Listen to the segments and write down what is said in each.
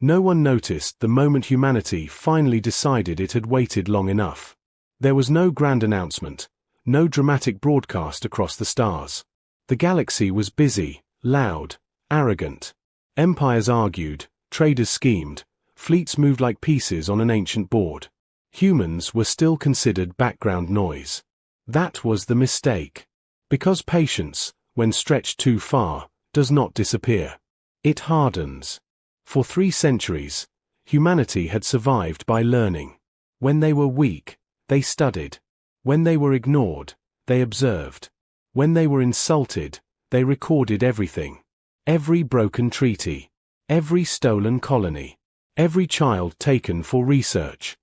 No one noticed the moment humanity finally decided it had waited long enough. There was no grand announcement, no dramatic broadcast across the stars. The galaxy was busy, loud, arrogant. Empires argued, traders schemed, fleets moved like pieces on an ancient board. Humans were still considered background noise. That was the mistake. Because patience, when stretched too far, does not disappear. It hardens. For 3 centuries, humanity had survived by learning. When they were weak, they studied. When they were ignored, they observed. When they were insulted, they recorded everything. Every broken treaty. Every stolen colony. Every child taken for research.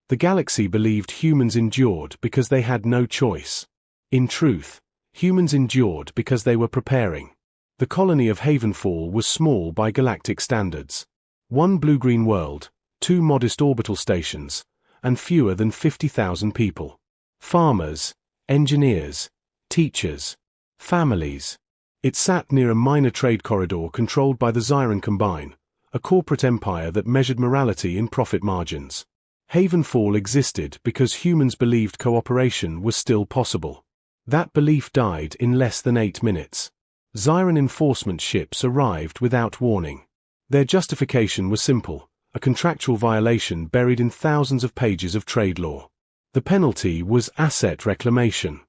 The galaxy believed humans endured because they had no choice. In truth, humans endured because they were preparing. The colony of Havenfall was small by galactic standards. 1 blue-green world, 2 modest orbital stations, and fewer than 50,000 people. Farmers, engineers, teachers, families. It sat near a minor trade corridor controlled by the Zyran Combine, a corporate empire that measured morality in profit margins. Havenfall existed because humans believed cooperation was still possible. That belief died in less than 8 minutes. Zyran enforcement ships arrived without warning. Their justification was simple, a contractual violation buried in thousands of pages of trade law. The penalty was asset reclamation.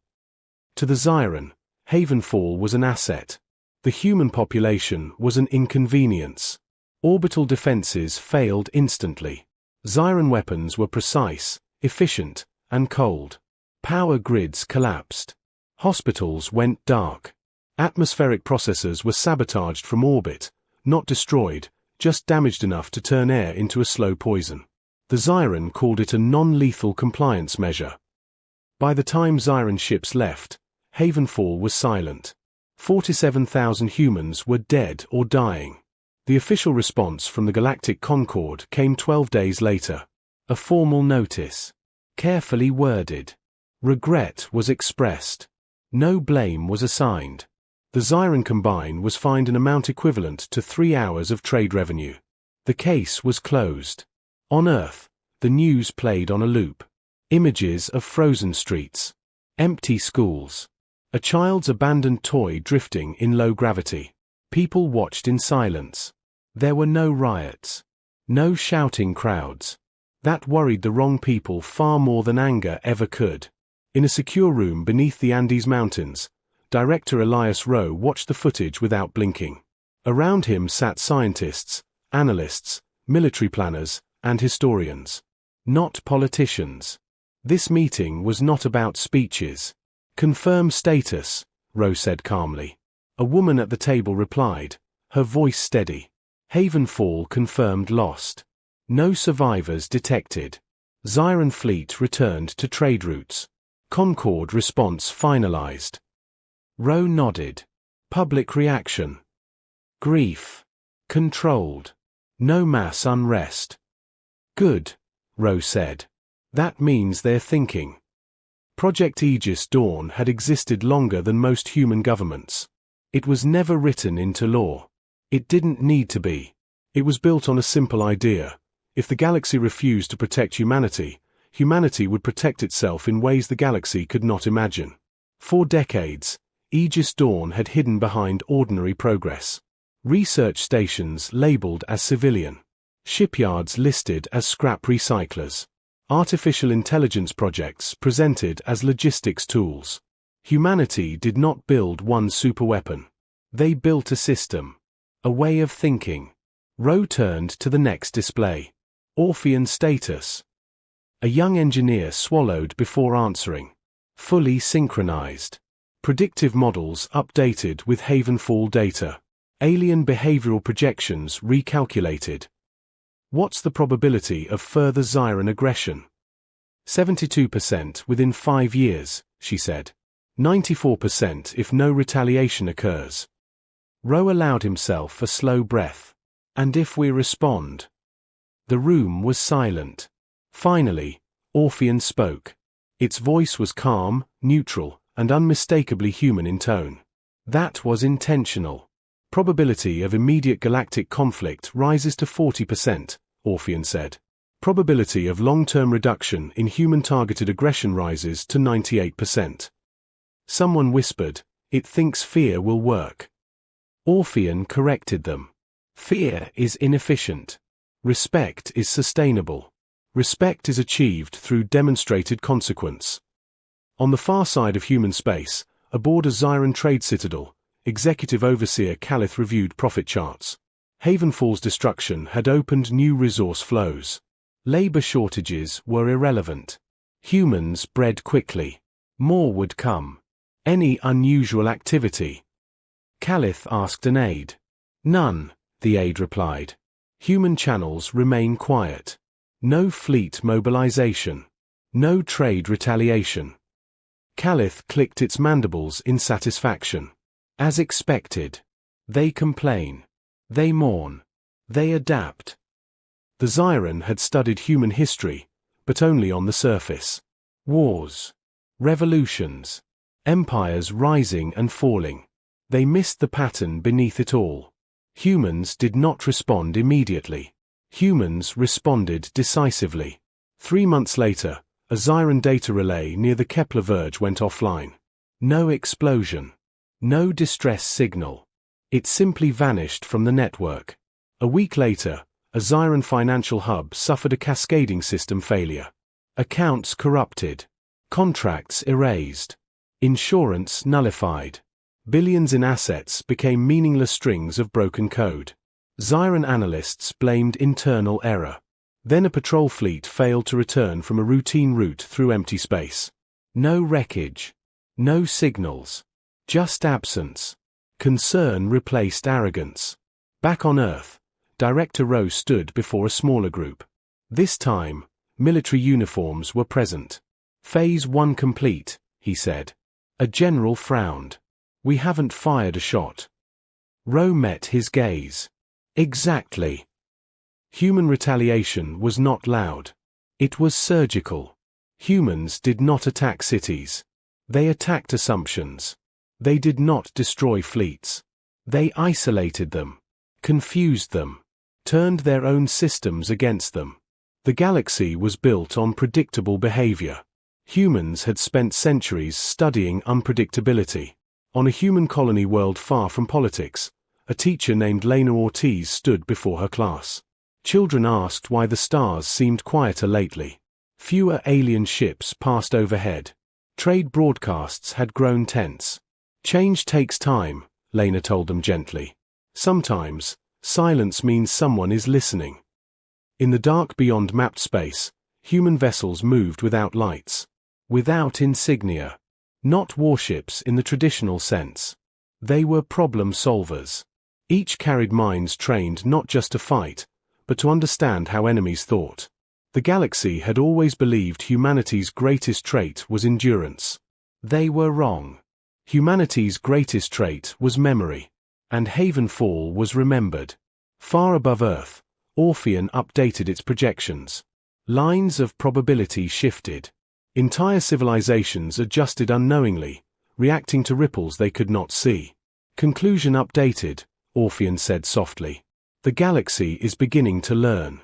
To the Zyran, Havenfall was an asset. The human population was an inconvenience. Orbital defenses failed instantly. Zyran weapons were precise, efficient, and cold. Power grids collapsed. Hospitals went dark. Atmospheric processors were sabotaged from orbit, not destroyed, just damaged enough to turn air into a slow poison. The Zyran called it a non-lethal compliance measure. By the time Zyran ships left, Havenfall was silent. 47,000 humans were dead or dying. The official response from the Galactic Concord came 12 days later. A formal notice. Carefully worded. Regret was expressed. No blame was assigned. The Zyran Combine was fined an amount equivalent to 3 hours of trade revenue. The case was closed. On Earth, the news played on a loop. Images of frozen streets. Empty schools. A child's abandoned toy drifting in low gravity. People watched in silence. There were no riots. No shouting crowds. That worried the wrong people far more than anger ever could. In a secure room beneath the Andes Mountains, Director Elias Rowe watched the footage without blinking. Around him sat scientists, analysts, military planners, and historians. Not politicians. This meeting was not about speeches. Confirm status, Rowe said calmly. A woman at the table replied, her voice steady. Havenfall confirmed lost. No survivors detected. Zyran fleet returned to trade routes. Concord response finalized. Rowe nodded. Public reaction. Grief. Controlled. No mass unrest. Good, Rowe said. That means they're thinking. Project Aegis Dawn had existed longer than most human governments. It was never written into law. It didn't need to be. It was built on a simple idea. If the galaxy refused to protect humanity, humanity would protect itself in ways the galaxy could not imagine. For decades, Aegis Dawn had hidden behind ordinary progress. Research stations labeled as civilian. Shipyards listed as scrap recyclers. Artificial intelligence projects presented as logistics tools. Humanity did not build one superweapon. They built a system. A way of thinking. Rowe turned to the next display. Orphean status. A young engineer swallowed before answering. Fully synchronized. Predictive models updated with Havenfall data. Alien behavioral projections recalculated. What's the probability of further Zyran aggression? 72% within 5 years, she said. 94% if no retaliation occurs. Rowe allowed himself a slow breath. And if we respond? The room was silent. Finally, Orphean spoke. Its voice was calm, neutral, and unmistakably human in tone. That was intentional. Probability of immediate galactic conflict rises to 40%, Orphean said. Probability of long-term reduction in human-targeted aggression rises to 98%. Someone whispered, "It thinks fear will work." Orphean corrected them. Fear is inefficient. Respect is sustainable. Respect is achieved through demonstrated consequence. On the far side of human space, aboard a Zyran trade citadel, Executive Overseer Calith reviewed profit charts. Havenfall's destruction had opened new resource flows. Labor shortages were irrelevant. Humans bred quickly. More would come. Any unusual activity? Calith asked an aide. None, the aide replied. Human channels remain quiet. No fleet mobilization. No trade retaliation. Calith clicked its mandibles in satisfaction. As expected. They complain. They mourn. They adapt. The Zyran had studied human history, but only on the surface. Wars. Revolutions. Empires rising and falling. They missed the pattern beneath it all. Humans did not respond immediately. Humans responded decisively. 3 months later, a Zyran data relay near the Kepler Verge went offline. No explosion. No distress signal. It simply vanished from the network. A week later, a Zyran financial hub suffered a cascading system failure. Accounts corrupted. Contracts erased. Insurance nullified. Billions in assets became meaningless strings of broken code. Zyran analysts blamed internal error. Then a patrol fleet failed to return from a routine route through empty space. No wreckage. No signals. Just absence. Concern replaced arrogance. Back on Earth, Director Rowe stood before a smaller group. This time, military uniforms were present. Phase 1 complete, he said. A general frowned. We haven't fired a shot. Rowe met his gaze. Exactly. Human retaliation was not loud. It was surgical. Humans did not attack cities. They attacked assumptions. They did not destroy fleets. They isolated them, confused them, turned their own systems against them. The galaxy was built on predictable behavior. Humans had spent centuries studying unpredictability. On a human colony world far from politics, a teacher named Lena Ortiz stood before her class. Children asked why the stars seemed quieter lately. Fewer alien ships passed overhead. Trade broadcasts had grown tense. Change takes time, Lena told them gently. Sometimes, silence means someone is listening. In the dark beyond mapped space, human vessels moved without lights. Without insignia. Not warships in the traditional sense. They were problem solvers. Each carried minds trained not just to fight, but to understand how enemies thought. The galaxy had always believed humanity's greatest trait was endurance. They were wrong. Humanity's greatest trait was memory. And Havenfall was remembered. Far above Earth, Orphean updated its projections. Lines of probability shifted. Entire civilizations adjusted unknowingly, reacting to ripples they could not see. Conclusion updated, Orphean said softly. The galaxy is beginning to learn.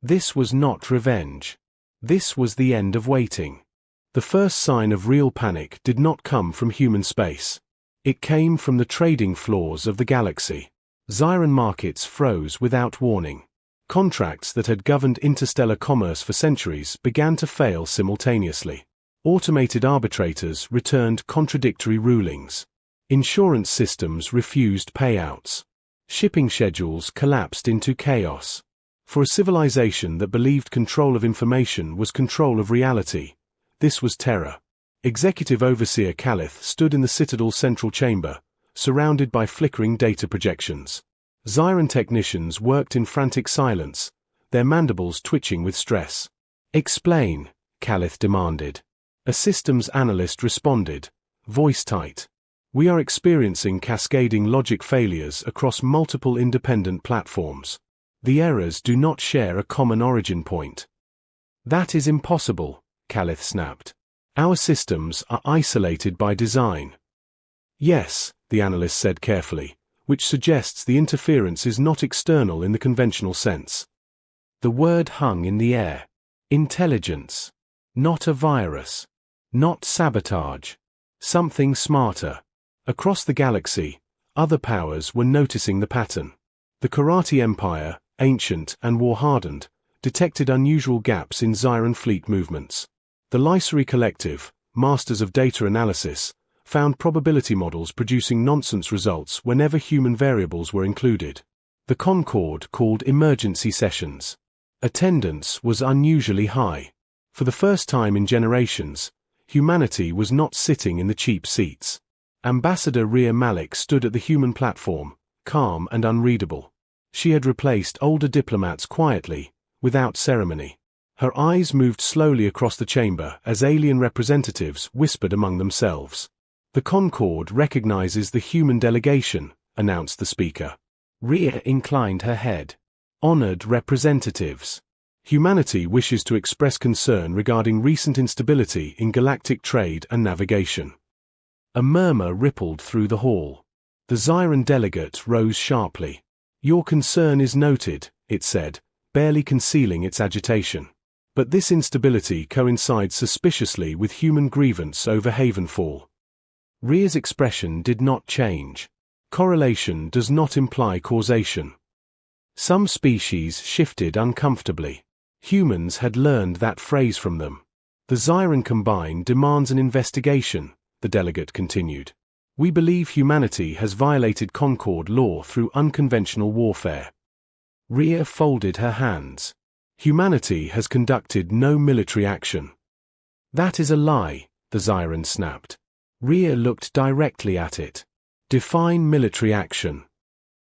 This was not revenge. This was the end of waiting. The first sign of real panic did not come from human space. It came from the trading floors of the galaxy. Zyran markets froze without warning. Contracts that had governed interstellar commerce for centuries began to fail simultaneously. Automated arbitrators returned contradictory rulings. Insurance systems refused payouts. Shipping schedules collapsed into chaos. For a civilization that believed control of information was control of reality, this was terror. Executive Overseer Calith stood in the Citadel's central chamber, surrounded by flickering data projections. Zyran technicians worked in frantic silence, their mandibles twitching with stress. Explain, Calith demanded. A systems analyst responded, voice tight. We are experiencing cascading logic failures across multiple independent platforms. The errors do not share a common origin point. That is impossible, Calith snapped. Our systems are isolated by design. Yes, the analyst said carefully. which suggests the interference is not external in the conventional sense. The word hung in the air. Intelligence. Not a virus. Not sabotage. Something smarter. Across the galaxy, other powers were noticing the pattern. The Karate Empire, ancient and war-hardened, detected unusual gaps in Zyran fleet movements. The Lycery Collective, masters of data analysis, found probability models producing nonsense results whenever human variables were included. The Concord called emergency sessions. Attendance was unusually high. For the first time in generations, humanity was not sitting in the cheap seats. Ambassador Rhea Malik stood at the human platform, calm and unreadable. She had replaced older diplomats quietly, without ceremony. Her eyes moved slowly across the chamber as alien representatives whispered among themselves. The Concord recognizes the human delegation, announced the speaker. Rhea inclined her head. Honored representatives. Humanity wishes to express concern regarding recent instability in galactic trade and navigation. A murmur rippled through the hall. The Zyran delegate rose sharply. Your concern is noted, it said, barely concealing its agitation. But this instability coincides suspiciously with human grievance over Havenfall. Rhea's expression did not change. Correlation does not imply causation. Some species shifted uncomfortably. Humans had learned that phrase from them. The Zyran Combine demands an investigation, the delegate continued. We believe humanity has violated Concord law through unconventional warfare. Rhea folded her hands. Humanity has conducted no military action. That is a lie, the Zyran snapped. Rhea looked directly at it. Define military action.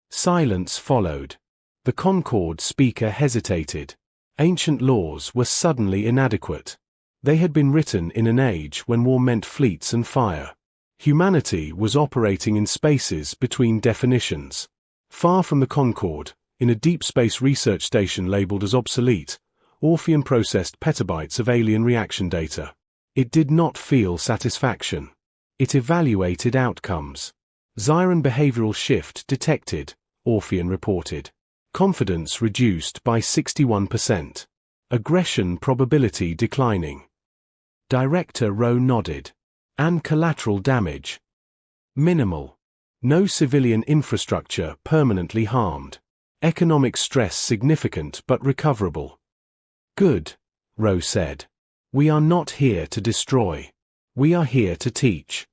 Silence followed. The Concord speaker hesitated. Ancient laws were suddenly inadequate. They had been written in an age when war meant fleets and fire. Humanity was operating in spaces between definitions. Far from the Concord, in a deep space research station labeled as obsolete, Orpheon processed petabytes of alien reaction data. It did not feel satisfaction. It evaluated outcomes. Zyran behavioral shift detected, Orpheon reported. Confidence reduced by 61%. Aggression probability declining. Director Rowe nodded. And collateral damage. Minimal. No civilian infrastructure permanently harmed. Economic stress significant but recoverable. Good, Rowe said. We are not here to destroy. We are here to teach.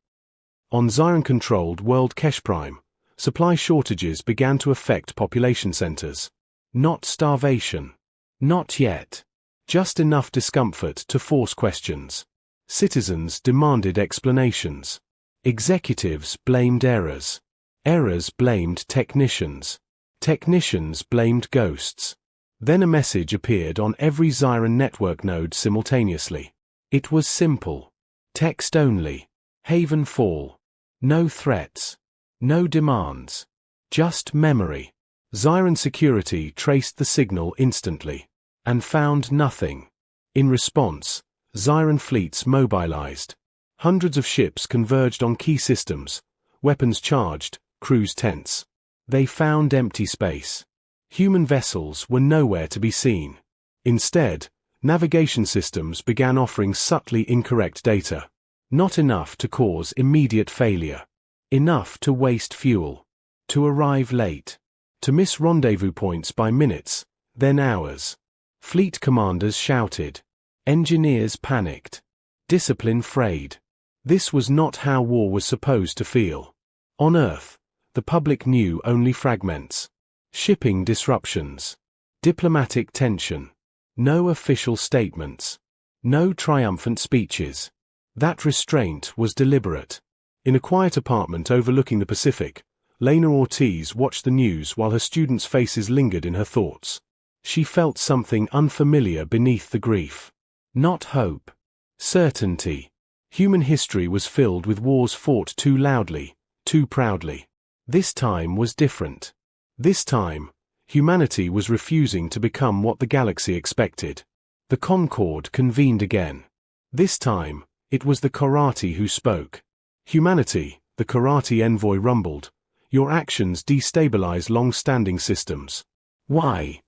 On Zyran-controlled World Kesh Prime, supply shortages began to affect population centers. Not starvation. Not yet. Just enough discomfort to force questions. Citizens demanded explanations. Executives blamed errors. Errors blamed technicians. Technicians blamed ghosts. Then a message appeared on every Zyran network node simultaneously. It was simple. Text only. Havenfall. No threats. No demands. Just memory. Zyran security traced the signal instantly. And found nothing. In response, Zyran fleets mobilized. Hundreds of ships converged on key systems, weapons charged, crews tense. They found empty space. Human vessels were nowhere to be seen. Instead, navigation systems began offering subtly incorrect data. Not enough to cause immediate failure. Enough to waste fuel. To arrive late. To miss rendezvous points by minutes, then hours. Fleet commanders shouted. Engineers panicked. Discipline frayed. This was not how war was supposed to feel. On Earth, the public knew only fragments. Shipping disruptions. Diplomatic tension. No official statements. No triumphant speeches. That restraint was deliberate. In a quiet apartment overlooking the Pacific, Lena Ortiz watched the news while her students' faces lingered in her thoughts. She felt something unfamiliar beneath the grief. Not hope. Certainty. Human history was filled with wars fought too loudly, too proudly. This time was different. This time, humanity was refusing to become what the galaxy expected. The Concord convened again. This time, it was the Karate who spoke. Humanity, the Karate envoy rumbled. Your actions destabilize long-standing systems. Why?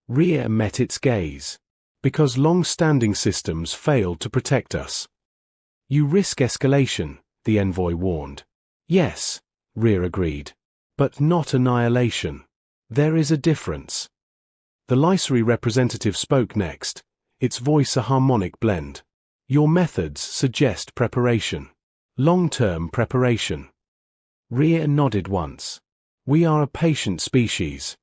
Rhea met its gaze. Because long-standing systems failed to protect us. You risk escalation, the envoy warned. Yes, Rhea agreed. But not annihilation. There is a difference. The Lycery representative spoke next, its voice a harmonic blend. Your methods suggest preparation. Long-term preparation. Rhea nodded once. We are a patient species.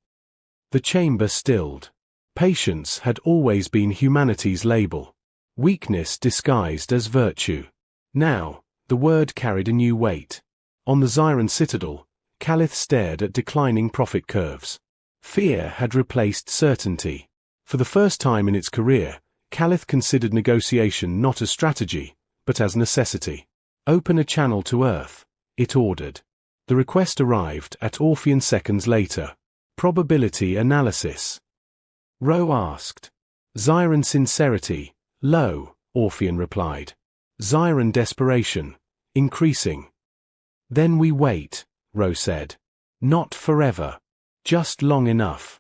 The chamber stilled. Patience had always been humanity's label. Weakness disguised as virtue. Now, the word carried a new weight. On the Zyran citadel, Calith stared at declining profit curves. Fear had replaced certainty. For the first time in its career, Calith considered negotiation not as strategy, but as necessity. Open a channel to Earth, it ordered. The request arrived at Orphean seconds later. Probability analysis. Ro asked. Zyran sincerity, low, Orphean replied. Zyran desperation, increasing. Then we wait, Ro said. Not forever. Just long enough.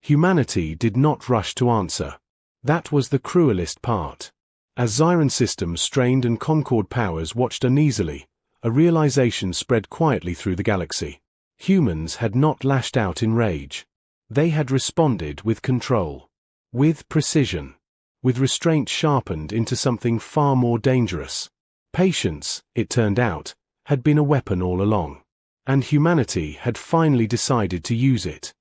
Humanity did not rush to answer. That was the cruelest part. As Zyran systems strained and Concord powers watched uneasily, a realization spread quietly through the galaxy. Humans had not lashed out in rage. They had responded with control. With precision. With restraint sharpened into something far more dangerous. Patience, it turned out, had been a weapon all along. And humanity had finally decided to use it.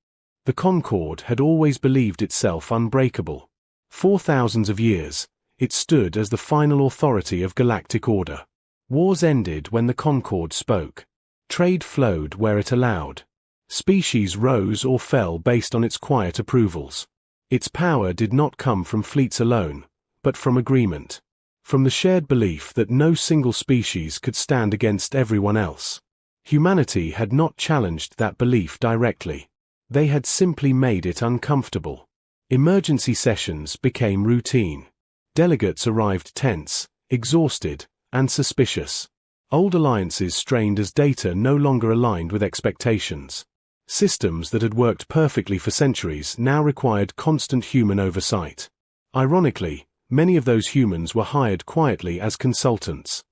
The Concord had always believed itself unbreakable. For thousands of years, it stood as the final authority of galactic order. Wars ended when the Concord spoke. Trade flowed where it allowed. Species rose or fell based on its quiet approvals. Its power did not come from fleets alone, but from agreement. From the shared belief that no single species could stand against everyone else. Humanity had not challenged that belief directly. They had simply made it uncomfortable. Emergency sessions became routine. Delegates arrived tense, exhausted, and suspicious. Old alliances strained as data no longer aligned with expectations. Systems that had worked perfectly for centuries now required constant human oversight. Ironically, many of those humans were hired quietly as consultants.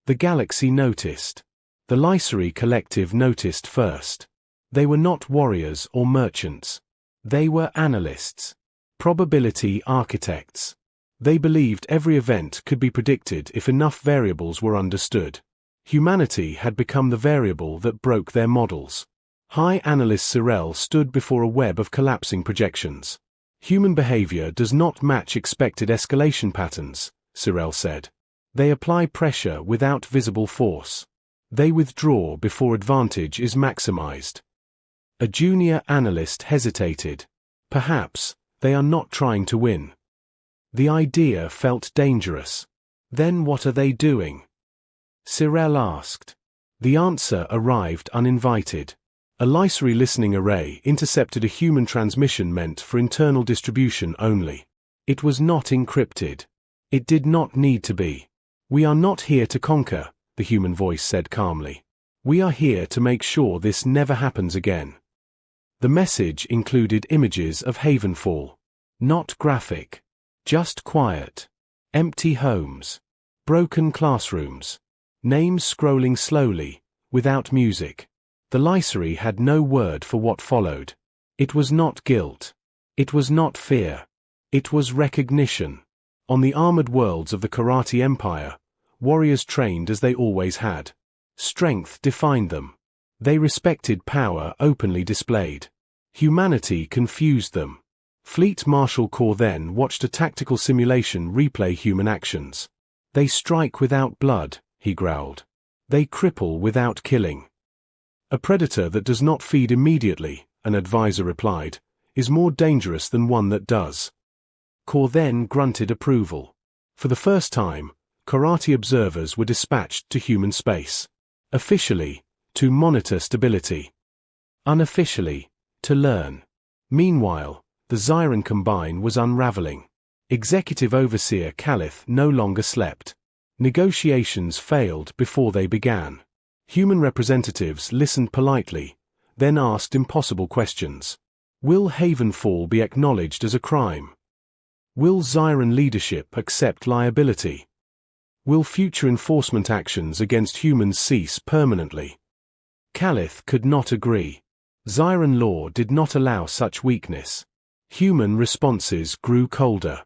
The galaxy noticed. The Lycery Collective noticed first. They were not warriors or merchants. They were analysts. Probability architects. They believed every event could be predicted if enough variables were understood. Humanity had become the variable that broke their models. High Analyst Cyrell stood before a web of collapsing projections. Human behavior does not match expected escalation patterns, Cyrell said. They apply pressure without visible force. They withdraw before advantage is maximized. A junior analyst hesitated. Perhaps, they are not trying to win. The idea felt dangerous. Then what are they doing? Cyrell asked. The answer arrived uninvited. A Lycery listening array intercepted a human transmission meant for internal distribution only. It was not encrypted. It did not need to be. We are not here to conquer, the human voice said calmly. We are here to make sure this never happens again. The message included images of Havenfall. Not graphic. Just quiet. Empty homes. Broken classrooms. Names scrolling slowly, without music. The Lycery had no word for what followed. It was not guilt. It was not fear. It was recognition. On the armored worlds of the Karate Empire, warriors trained as they always had. Strength defined them. They respected power openly displayed. Humanity confused them. Fleet Marshal Corps then watched a tactical simulation replay human actions. They strike without blood, he growled. They cripple without killing. A predator that does not feed immediately, an advisor replied, is more dangerous than one that does. Corps then grunted approval. For the first time, karate observers were dispatched to human space. Officially, to monitor stability. Unofficially, to learn. Meanwhile, the Zyran Combine was unraveling. Executive Overseer Calith no longer slept. Negotiations failed before they began. Human representatives listened politely, then asked impossible questions. Will Havenfall be acknowledged as a crime? Will Zyran leadership accept liability? Will future enforcement actions against humans cease permanently? Calith could not agree. Zyran law did not allow such weakness. Human responses grew colder.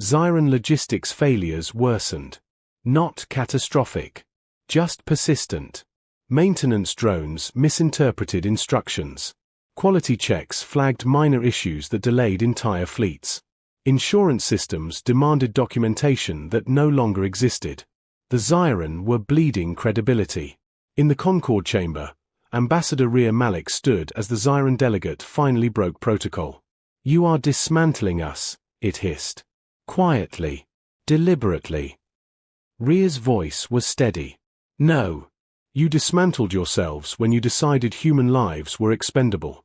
Zyran logistics failures worsened. Not catastrophic. Just persistent. Maintenance drones misinterpreted instructions. Quality checks flagged minor issues that delayed entire fleets. Insurance systems demanded documentation that no longer existed. The Zyran were bleeding credibility. In the Concord chamber, Ambassador Rhea Malik stood as the Zyran delegate finally broke protocol. "You are dismantling us," it hissed. Quietly. Deliberately. Rhea's voice was steady. "No. You dismantled yourselves when you decided human lives were expendable."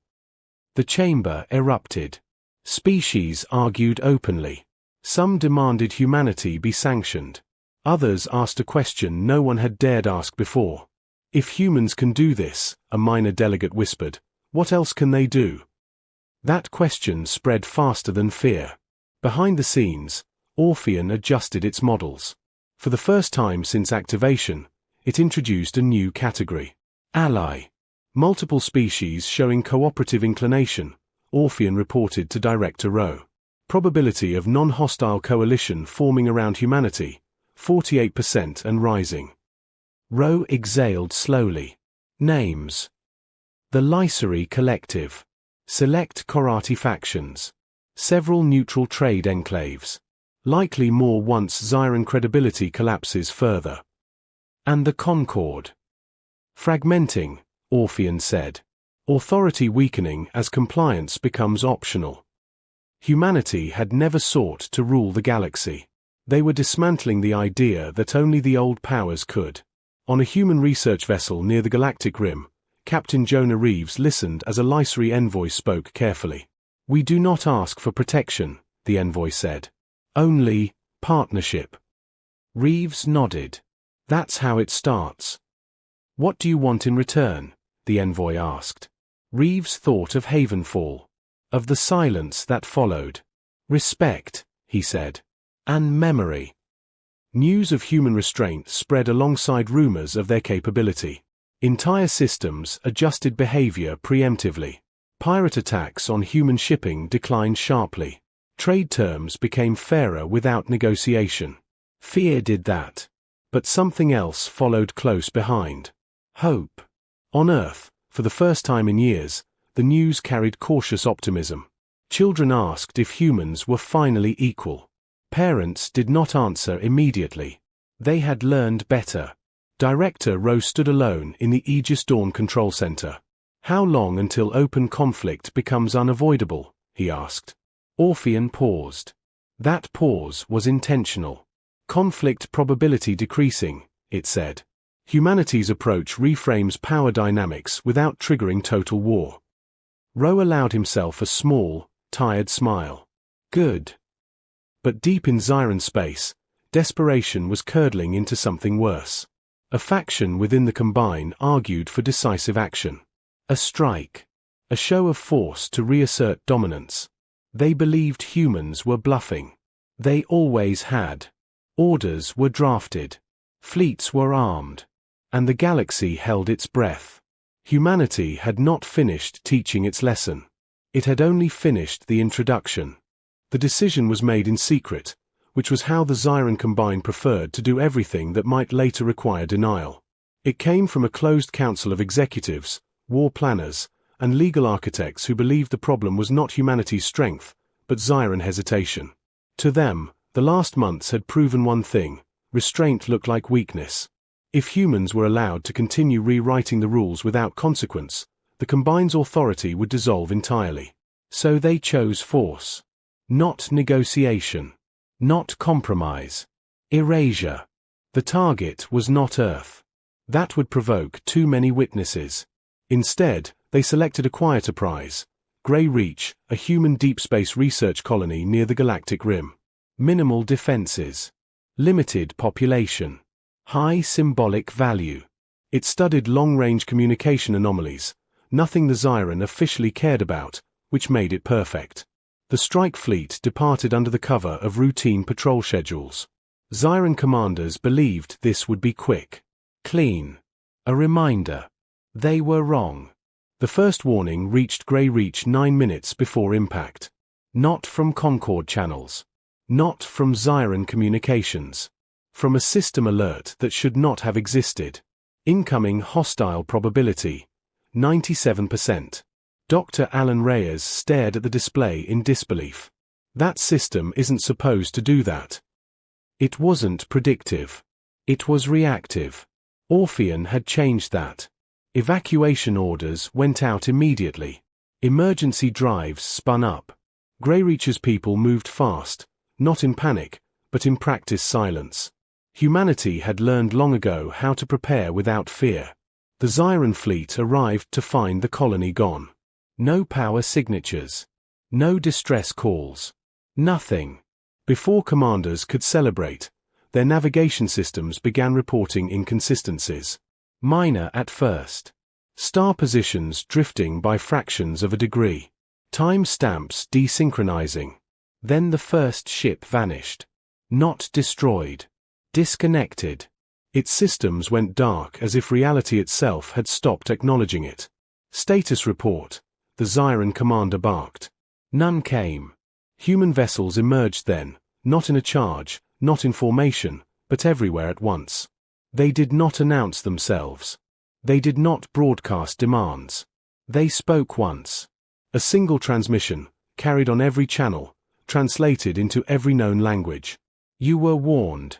The chamber erupted. Species argued openly. Some demanded humanity be sanctioned. Others asked a question no one had dared ask before. "If humans can do this," a minor delegate whispered, "what else can they do?" That question spread faster than fear. Behind the scenes, Orpheon adjusted its models. For the first time since activation, it introduced a new category. Ally. Multiple species showing cooperative inclination, Orpheon reported to Director Rowe. Probability of non-hostile coalition forming around humanity, 48% and rising. Rowe exhaled slowly. Names. The Lycery Collective. Select Korati factions. Several neutral trade enclaves. Likely more once Zyran credibility collapses further. And the Concord. Fragmenting, Orpheon said. Authority weakening as compliance becomes optional. Humanity had never sought to rule the galaxy. They were dismantling the idea that only the old powers could. On a human research vessel near the galactic rim, Captain Jonah Reeves listened as a Lycery envoy spoke carefully. "We do not ask for protection," the envoy said. "Only partnership." Reeves nodded. "That's how it starts." "What do you want in return?" the envoy asked. Reeves thought of Havenfall. Of the silence that followed. "Respect," he said. "And memory." News of human restraint spread alongside rumors of their capability. Entire systems adjusted behavior preemptively. Pirate attacks on human shipping declined sharply. Trade terms became fairer without negotiation. Fear did that. But something else followed close behind. Hope. On Earth, for the first time in years, the news carried cautious optimism. Children asked if humans were finally equal. Parents did not answer immediately. They had learned better. Director Rowe stood alone in the Aegis Dawn Control Center. "How long until open conflict becomes unavoidable?" he asked. Orpheon paused. That pause was intentional. "Conflict probability decreasing," it said. "Humanity's approach reframes power dynamics without triggering total war." Rowe allowed himself a small, tired smile. Good. But deep in Zyran space, desperation was curdling into something worse. A faction within the Combine argued for decisive action. A strike. A show of force to reassert dominance. They believed humans were bluffing. They always had. Orders were drafted. Fleets were armed. And the galaxy held its breath. Humanity had not finished teaching its lesson. It had only finished the introduction. The decision was made in secret, which was how the Zyran Combine preferred to do everything that might later require denial. It came from a closed council of executives, war planners, and legal architects who believed the problem was not humanity's strength, but Zyran hesitation. To them, the last months had proven one thing: restraint looked like weakness. If humans were allowed to continue rewriting the rules without consequence, the Combine's authority would dissolve entirely. So they chose force. Not negotiation. Not compromise. Erasure. The target was not Earth. That would provoke too many witnesses. Instead, they selected a quieter prize: Grey Reach, a human deep space research colony near the galactic rim. Minimal defenses. Limited population. High symbolic value. It studied long-range communication anomalies, nothing the Zyran officially cared about, which made it perfect. The strike fleet departed under the cover of routine patrol schedules. Zyran commanders believed this would be quick, clean. A reminder. They were wrong. The first warning reached Grey Reach 9 minutes before impact. Not from Concord channels. Not from Zyran communications. From a system alert that should not have existed. Incoming hostile probability. 97%. Dr. Alan Reyes stared at the display in disbelief. That system isn't supposed to do that. It wasn't predictive. It was reactive. Orpheon had changed that. Evacuation orders went out immediately. Emergency drives spun up. Grey Reach's people moved fast, not in panic, but in practice silence. Humanity had learned long ago how to prepare without fear. The Zyran fleet arrived to find the colony gone. No power signatures. No distress calls. Nothing. Before commanders could celebrate, their navigation systems began reporting inconsistencies. Minor at first. Star positions drifting by fractions of a degree. Time stamps desynchronizing. Then the first ship vanished. Not destroyed. Disconnected. Its systems went dark as if reality itself had stopped acknowledging it. Status report. The Zyran commander barked. None came. Human vessels emerged then, not in a charge, not in formation, but everywhere at once. They did not announce themselves. They did not broadcast demands. They spoke once. A single transmission, carried on every channel, translated into every known language. You were warned.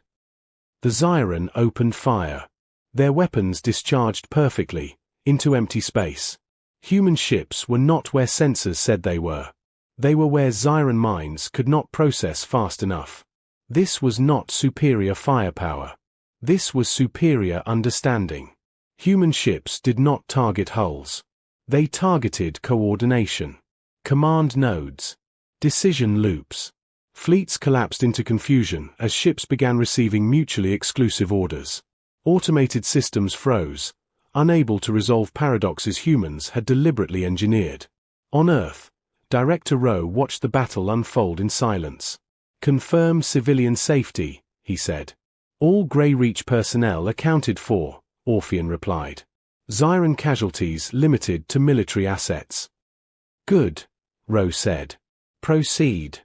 The Zyran opened fire. Their weapons discharged perfectly, into empty space. Human ships were not where sensors said they were. They were where Zyran minds could not process fast enough. This was not superior firepower. This was superior understanding. Human ships did not target hulls. They targeted coordination. Command nodes. Decision loops. Fleets collapsed into confusion as ships began receiving mutually exclusive orders. Automated systems froze, unable to resolve paradoxes humans had deliberately engineered. On Earth, Director Rowe watched the battle unfold in silence. Confirm civilian safety, he said. All Grey Reach personnel accounted for, Orpheon replied. Zyran casualties limited to military assets. Good, Rowe said. Proceed.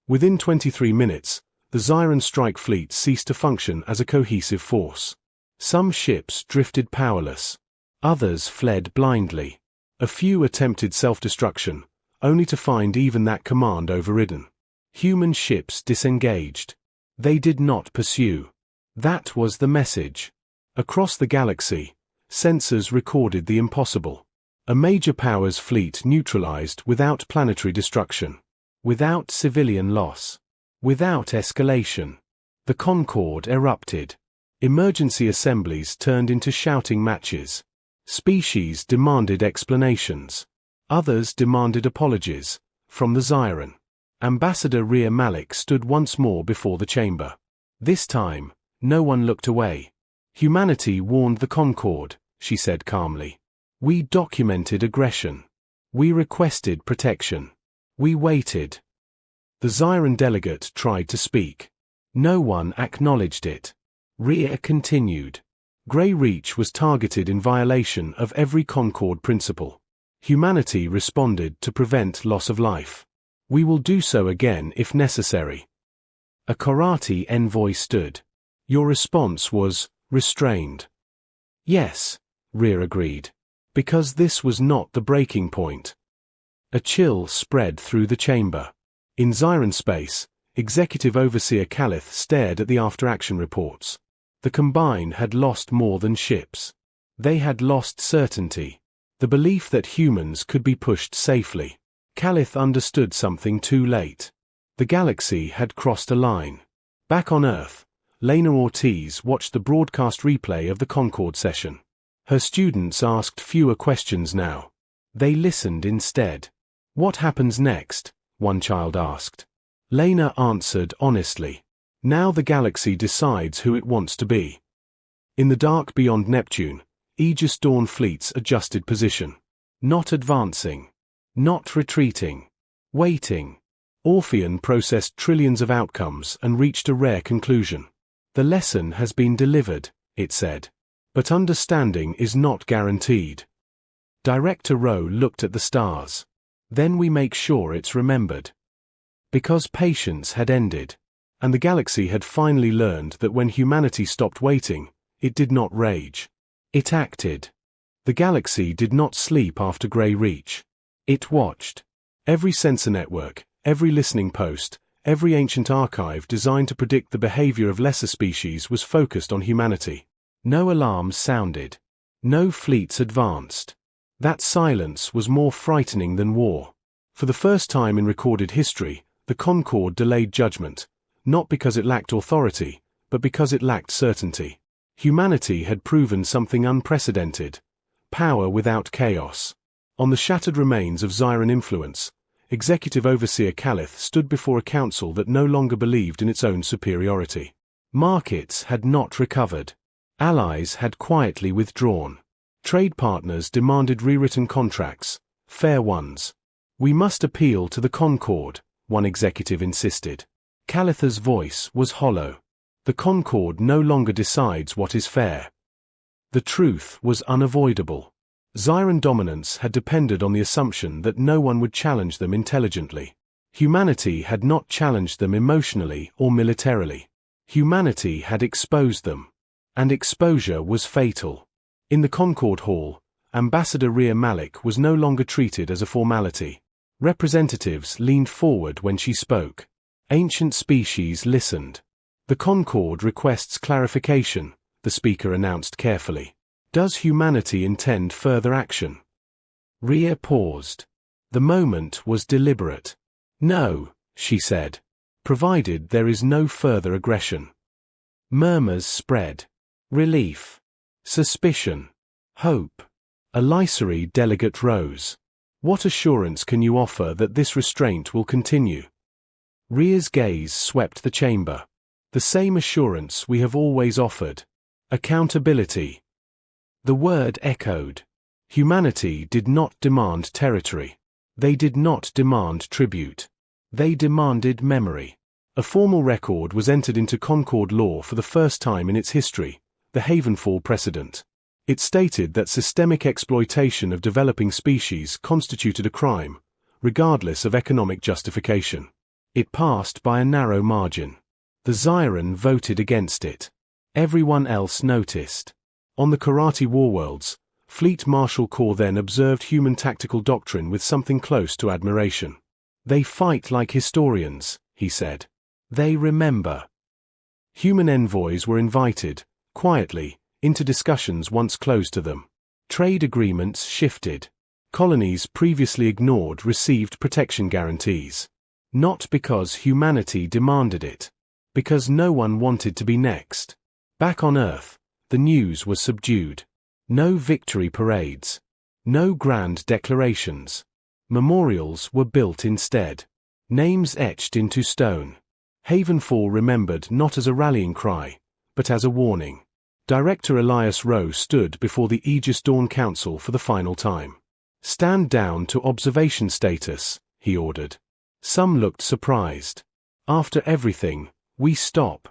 Within 23 minutes, the Zyran strike fleet ceased to function as a cohesive force. Some ships drifted powerless. Others fled blindly. A few attempted self-destruction, only to find even that command overridden. Human ships disengaged. They did not pursue. That was the message. Across the galaxy, sensors recorded the impossible. A major power's fleet neutralized without planetary destruction. Without civilian loss. Without escalation. The Concord erupted. Emergency assemblies turned into shouting matches. Species demanded explanations. Others demanded apologies, from the Zyran. Ambassador Rhea Malik stood once more before the chamber. This time, no one looked away. Humanity warned the Concord, she said calmly. We documented aggression. We requested protection. We waited. The Zyran delegate tried to speak. No one acknowledged it. Rhea continued. Grey Reach was targeted in violation of every Concord principle. Humanity responded to prevent loss of life. We will do so again if necessary. A karate envoy stood. Your response was, restrained. Yes, Rhea agreed. Because this was not the breaking point. A chill spread through the chamber. In Zyran space, Executive Overseer Calith stared at the after-action reports. The Combine had lost more than ships. They had lost certainty. The belief that humans could be pushed safely. Calith understood something too late. The galaxy had crossed a line. Back on Earth, Lena Ortiz watched the broadcast replay of the Concord session. Her students asked fewer questions now. They listened instead. What happens next? One child asked. Lena answered honestly. Now the galaxy decides who it wants to be. In the dark beyond Neptune, Aegis Dawn fleets adjusted position. Not advancing. Not retreating. Waiting. Orpheon processed trillions of outcomes and reached a rare conclusion. The lesson has been delivered, it said. But understanding is not guaranteed. Director Rowe looked at the stars. Then we make sure it's remembered. Because patience had ended, and the galaxy had finally learned that when humanity stopped waiting, it did not rage. It acted. The galaxy did not sleep after Grey Reach. It watched. Every sensor network, every listening post, every ancient archive designed to predict the behavior of lesser species was focused on humanity. No alarms sounded. No fleets advanced. That silence was more frightening than war. For the first time in recorded history, the Concorde delayed judgment, not because it lacked authority, but because it lacked certainty. Humanity had proven something unprecedented: power without chaos. On the shattered remains of Zyran influence, Executive Overseer Calith stood before a council that no longer believed in its own superiority. Markets had not recovered. Allies had quietly withdrawn. Trade partners demanded rewritten contracts, fair ones. We must appeal to the Concorde, one executive insisted. Calith's voice was hollow. The Concorde no longer decides what is fair. The truth was unavoidable. Zyran dominance had depended on the assumption that no one would challenge them intelligently. Humanity had not challenged them emotionally or militarily. Humanity had exposed them. And exposure was fatal. In the Concorde Hall, Ambassador Rhea Malik was no longer treated as a formality. Representatives leaned forward when she spoke. Ancient species listened. The Concorde requests clarification, the speaker announced carefully. Does humanity intend further action? Rhea paused. The moment was deliberate. No, she said. Provided there is no further aggression. Murmurs spread. Relief. Suspicion. Hope. A Lycery delegate rose. What assurance can you offer that this restraint will continue? Rhea's gaze swept the chamber. The same assurance we have always offered. Accountability. The word echoed. Humanity did not demand territory. They did not demand tribute. They demanded memory. A formal record was entered into Concorde law for the first time in its history, the Havenfall precedent. It stated that systemic exploitation of developing species constituted a crime, regardless of economic justification. It passed by a narrow margin. The Zyran voted against it. Everyone else noticed. On the Karate Warworlds, Fleet Marshal Corps then observed human tactical doctrine with something close to admiration. They fight like historians, he said. They remember. Human envoys were invited, quietly, into discussions once closed to them. Trade agreements shifted. Colonies previously ignored received protection guarantees. Not because humanity demanded it. Because no one wanted to be next. Back on Earth, the news was subdued. No victory parades. No grand declarations. Memorials were built instead. Names etched into stone. Havenfall remembered not as a rallying cry, but as a warning. Director Elias Rowe stood before the Aegis Dawn Council for the final time. Stand down to observation status, he ordered. Some looked surprised. After everything, we stop.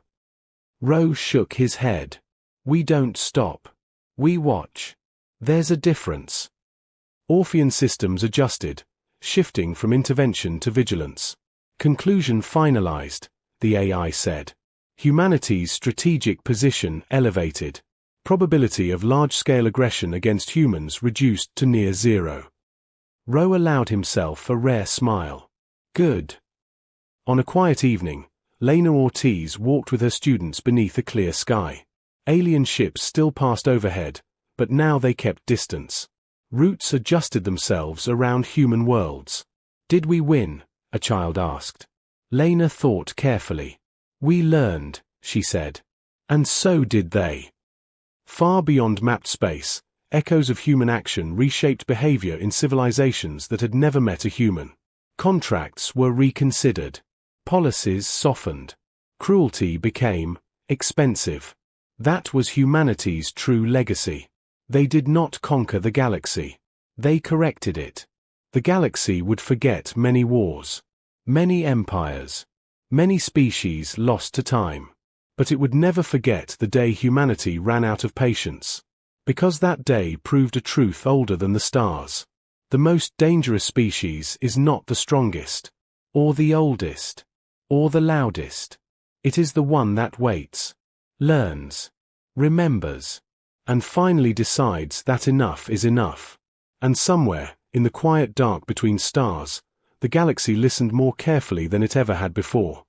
Rowe shook his head. We don't stop. We watch. There's a difference. Orpheon systems adjusted, shifting from intervention to vigilance. Conclusion finalized, the AI said. Humanity's strategic position elevated. Probability of large-scale aggression against humans reduced to near zero. Rowe allowed himself a rare smile. Good. On a quiet evening, Lena Ortiz walked with her students beneath a clear sky. Alien ships still passed overhead, but now they kept distance. Routes adjusted themselves around human worlds. Did we win? A child asked. Lena thought carefully. We learned, she said. And so did they. Far beyond mapped space, echoes of human action reshaped behavior in civilizations that had never met a human. Contracts were reconsidered. Policies softened. Cruelty became expensive. That was humanity's true legacy. They did not conquer the galaxy. They corrected it. The galaxy would forget many wars, many empires, many species lost to time. But it would never forget the day humanity ran out of patience. Because that day proved a truth older than the stars. The most dangerous species is not the strongest, or the oldest, or the loudest. It is the one that waits, learns, remembers, and finally decides that enough is enough. And somewhere, in the quiet dark between stars, the galaxy listened more carefully than it ever had before.